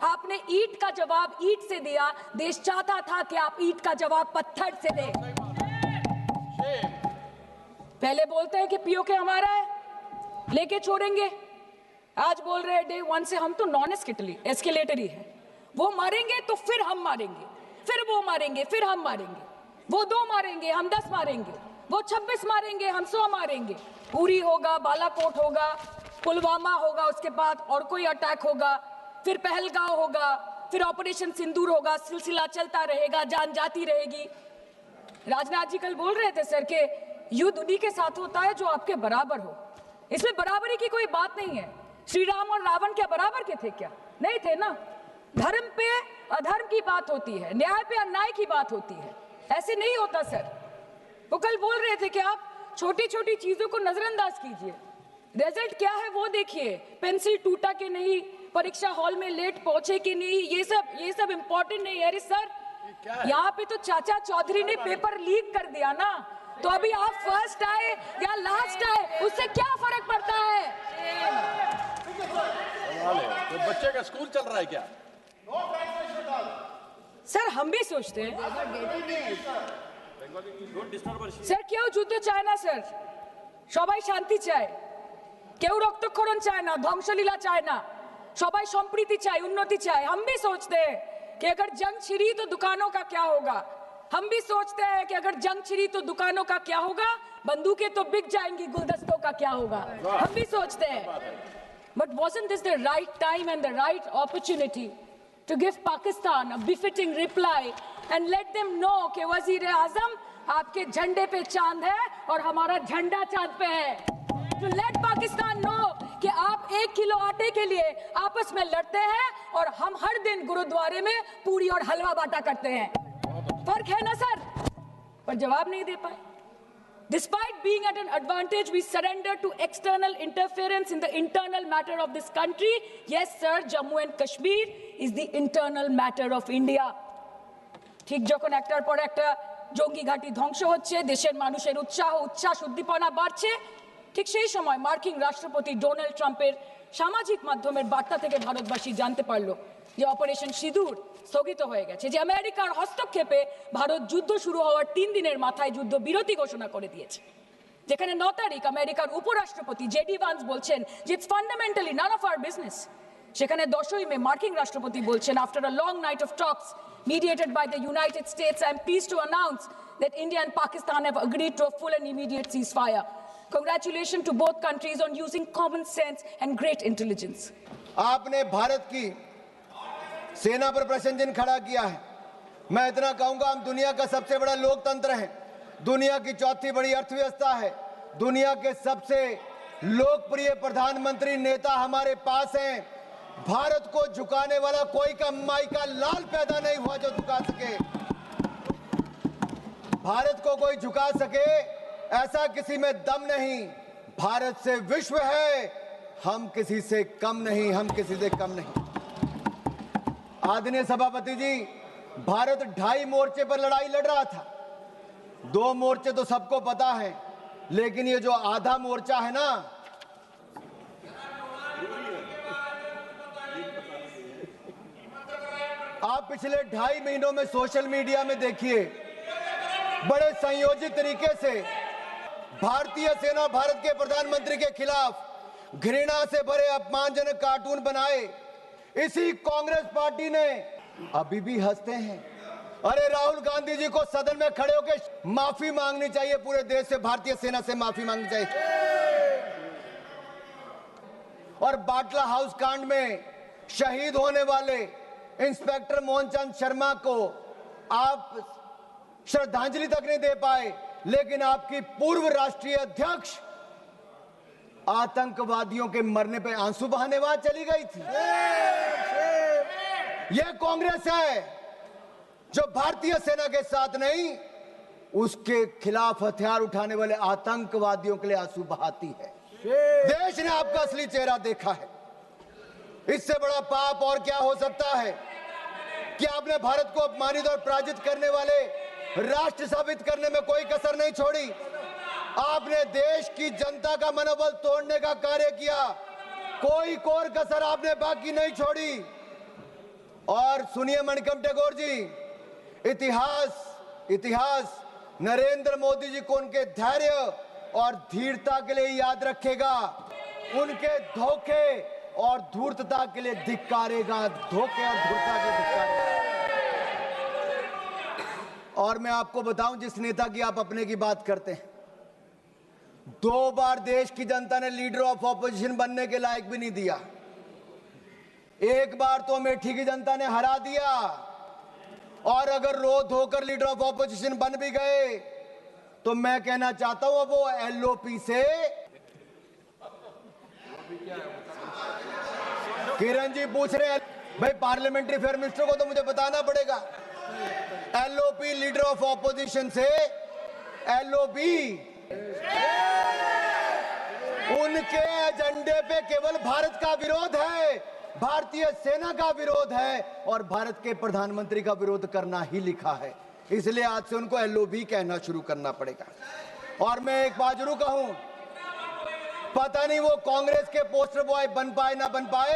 आपने ईंट का जवाब ईंट से दिया। देश चाहता था कि आप ईंट का जवाब पत्थर से दें। पहले बोलते हैं कि पीओके हमारा है, लेके छोड़ेंगे। आज बोल रहे हैं डे वन से हम तो नॉन एस्केलेटरी है। वो मारेंगे तो फिर हम मारेंगे, फिर वो मारेंगे, फिर हम मारेंगे। वो 2 मारेंगे, हम 10 मारेंगे। वो 26 मारेंगे, हम 100 मारेंगे। उरी होगा, बालाकोट होगा, पुलवामा होगा, उसके बाद और कोई अटैक होगा, फिर पहलगांव होगा, फिर ऑपरेशन सिंदूर होगा। सिलसिला चलता रहेगा, जान जाती रहेगी। राजनाथ जी कल बोल रहे थे सर के युद्ध उन्हीं के साथ होता है जो आपके बराबर हो। इसमें बराबरी की कोई बात नहीं है। श्री राम और रावण क्या बराबर के थे क्या? नहीं थे ना। धर्म पे अधर्म की बात होती है, न्याय पे अन्याय की बात होती है। ऐसे नहीं होता सर। वो कल बोल रहे थे कि आप छोटी छोटी चीजों को नजरअंदाज कीजिए, रिजल्ट क्या है वो देखिए। पेंसिल टूटा कि नहीं, परीक्षा हॉल में लेट पहुंचे कि नहीं, ये सब इंपॉर्टेंट नहीं है। अरे सर, यहाँ पे तो चाचा चौधरी ने पेपर लीक कर दिया ना, तो अभी आप फर्स्ट आए या लास्ट आए उससे क्या फर्क पड़ता है? तो बच्चे का स्कूल चल रहा है क्या? सर हम भी सोचते हैं স্যার কেউ যুদ্ধ চায় না স্যার, সবাই শান্তি চায়। কেউ রক্তক্ষরণ চায় না, ধ্বংসলীলা চায় না, সবাই সম্প্रीति চায়, उन्नति चाहे। हम भी सोचते हैं कि अगर जंग छिड़ी तो दुकानों का क्या होगा। हम भी सोचते हैं कि अगर जंग छिड़ी तो दुकानों का क्या होगा, बंदूकें तो बिक जाएंगी, गुलदस्तों का क्या होगा। हम भी सोचते हैं। But wasn't this the right time and the right opportunity to give Pakistan a befitting reply and let them know कि वज़ीर-ए-आज़म आपके झंडे पे चांद है और हमारा झंडा चांद पे है। To let Pakistan know कि आप 1 किलो आटे के लिए आपस में लड़ते हैं और हम हर दिन गुरुद्वारे में पूरी और हलवा बांटा करते हैं। फर्क है ना सर? पर जवाब नहीं दे पाए। Despite being at an advantage, we surrender to external interference in the internal matter of this country. Yes, sir, Jammu and Kashmir is the internal matter of India. ঠিক যখন একটার পর একটা জঙ্গি ঘাঁটি ধ্বংস হচ্ছে, দেশের মানুষের উচ্ছ্বাস উদ্দীপনা বাড়ছে, ঠিক সেই সময় মার্কিন রাষ্ট্রপতি ডোনাল্ড ট্রাম্পের সামাজিক মাধ্যমের বার্তা থেকে ভারতবাসী জানতে পারলো যে অপারেশন সিঁদুর স্থগিত হয়ে গেছে, যে আমেরিকার হস্তক্ষেপে ভারত যুদ্ধ শুরু হওয়ার 3 দিনের মাথায় যুদ্ধ বিরতি ঘোষণা করে দিয়েছে। যেখানে 9 তারিখ আমেরিকার উপরাষ্ট্রপতি জেডি ভান্স বলছেন যে it's fundamentally none of our business. সেখানে 10ই মে মার্কিন রাষ্ট্রপতি বলছেন, after a long night of talks mediated by the United States, I am pleased to announce that India and Pakistan have agreed to a full and immediate ceasefire. Congratulations to both countries on using common sense and great intelligence. आपने भारत की सेना पर प्रश्न चिन्ह खड़ा किया है। मैं इतना कहूंगा, हम दुनिया का सबसे बड़ा लोकतंत्र है, दुनिया की 4थी बड़ी अर्थव्यवस्था है, दुनिया के सबसे लोकप्रिय प्रधानमंत्री नेता हमारे पास हैं। भारत को झुकाने वाला कोई कमाई का लाल पैदा नहीं हुआ जो झुका सके। भारत को कोई झुका सके ऐसा किसी में दम नहीं। भारत से विश्व है, हम किसी से कम नहीं, हम किसी से कम नहीं। आदरणीय सभापति जी, भारत 2.5 मोर्चे पर लड़ाई लड़ रहा था। 2 मोर्चे तो सबको पता है, लेकिन ये जो आधा मोर्चा है ना, आप पिछले 2.5 महीनों में सोशल मीडिया में देखिए, बड़े संयोजित तरीके से भारतीय सेना भारत के प्रधानमंत्री के खिलाफ घृणा से भरे अपमानजनक कार्टून बनाए। इसी कांग्रेस पार्टी ने अभी भी हंसते हैं। अरे राहुल गांधी जी को सदन में खड़े होकर माफी मांगनी चाहिए, पूरे देश से भारतीय सेना से माफी मांगनी चाहिए। और बाटला हाउस कांड में शहीद होने वाले इंस्पेक्टर मोहनचंद शर्मा को आप श्रद्धांजलि तक नहीं दे पाए, लेकिन आपकी पूर्व राष्ट्रीय अध्यक्ष आतंकवादियों के मरने पे आंसू बहाने वहां चली गई थी। यह कांग्रेस है जो भारतीय सेना के साथ नहीं, उसके खिलाफ हथियार उठाने वाले आतंकवादियों के लिए आंसू बहाती है। देश ने आपका असली चेहरा देखा है। इससे बड़ा पाप और क्या हो सकता है कि आपने भारत को अपमानित और पराजित करने वाले राष्ट्र साबित करने में कोई कसर नहीं छोड़ी। आपने देश की जनता का मनोबल तोड़ने का कार्य किया, कोई कोर कसर आपने बाकी नहीं छोड़ी। और सुनिए मणिकम टैगोर जी, इतिहास नरेंद्र मोदी जी को उनके धैर्य और धीरता के लिए याद रखेगा, उनके धोखे और धूर्तता के लिए धिक्कारेगा, धोखे और धूर्तता के लिए धिक्कारेगा। और मैं आपको बताऊं, जिस नेता की आप अपने की बात करते हैं, 2 बार देश की जनता ने लीडर ऑफ ऑपोजिशन बनने के लायक भी नहीं दिया। एक बार तो अमेठी की जनता ने हरा दिया, और अगर रो धोकर लीडर ऑफ ऑपोजिशन बन भी गए तो मैं कहना चाहता हूं, अब वो एलओपी से, किरण जी पूछ रहे हैं भाई, पार्लियामेंट्री अफेयर मिनिस्टर को तो मुझे बताना पड़ेगा, एलओपी लीडर ऑफ ऑपोजिशन से एलओपी, उनके एजेंडे पे केवल भारत का विरोध है, भारतीय सेना का विरोध है, और भारत के प्रधानमंत्री का विरोध करना ही लिखा है। इसलिए आज से उनको एलओपी कहना शुरू करना पड़ेगा। और मैं एक बात जरूर कहूं, पता नहीं वो कांग्रेस के पोस्टर बॉय बन पाए ना बन पाए,